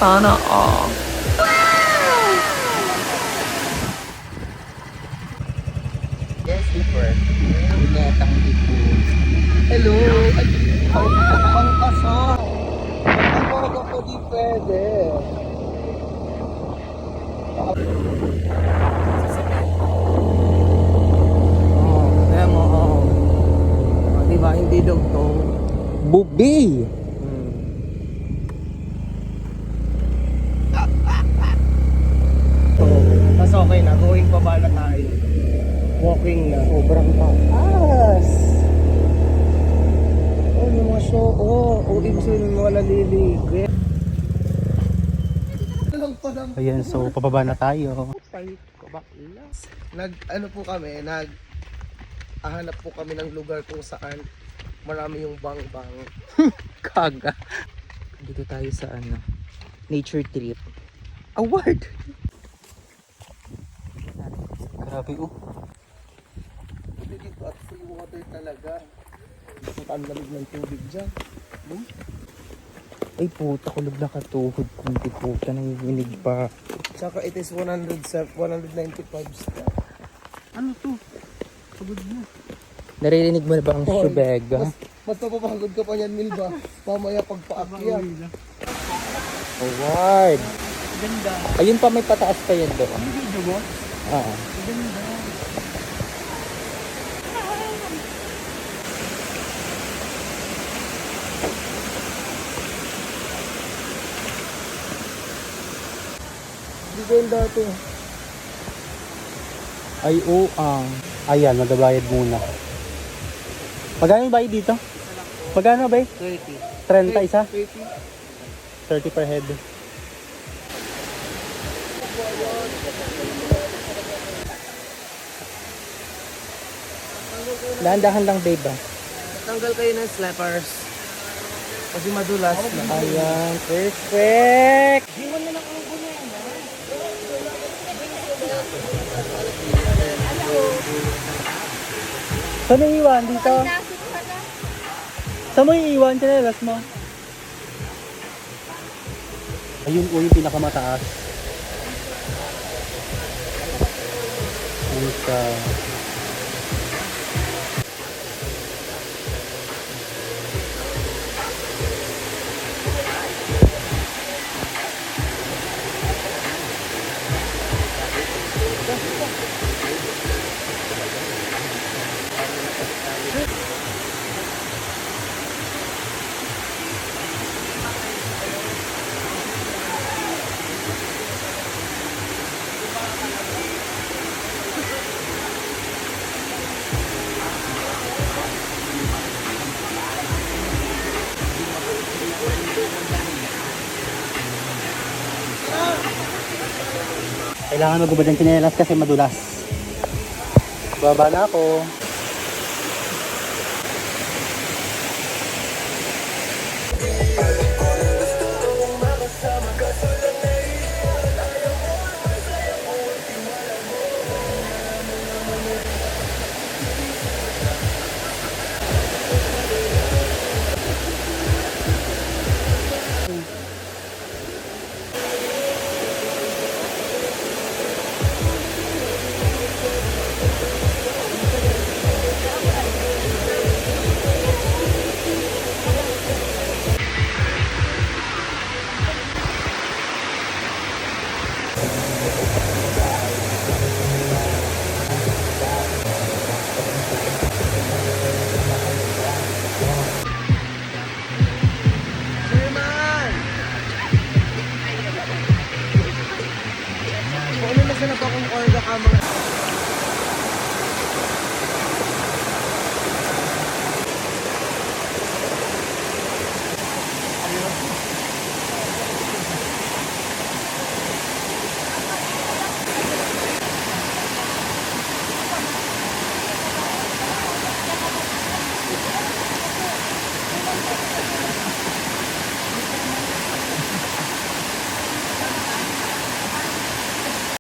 Sana all. Yes, super. Binetang tipo. Hello! Ay, ang kaso. Pag ako di pwede. Kaya mo, diba, hindi dugto. Bubi! Mas okay na, going pa ba na tayo? Walking na. Sobrang taas. Oh, yung mga show. Ibig sabihin yung mga naliligre. Ayan, so pababa na tayo. Ano po kami, ahanap po kami ng lugar kung saan marami yung bang-bang. Kaga. Dito tayo sa nature trip. Award! Grabe Dito at free water talaga. Ang lamig ng tubig dyan. Ay puta, kulog na katuhod. Kundi puta, nanginginig pa. Tsaka it is 195 star. Ano to? Pagod na. Naririnig mo na ba ang shubega? Mas mapapagod ka pa niyan, Milba. Mamaya pagpaakyat. Award! Ganda. Ayun pa, may pataas pa yan doon. Ano video mo? Oo. Ganda. Hindi ko yung dati. Ay, ayan, magabayad muna. Magkano yung bayad dito? Magkano ba? 30. 30 isa? 30. 30 per head. Dahan-dahan lang, babe. Tanggal kayo ng slippers. Kasi madulas na. Ayan, perfect! Saan mo iiwan dito? Saan mo iiwan? Chinelas mo? Ayun yung pinakamataas. Ayun ka. Kailangan magubad ng tsinelas kasi madulas. Baba na ako.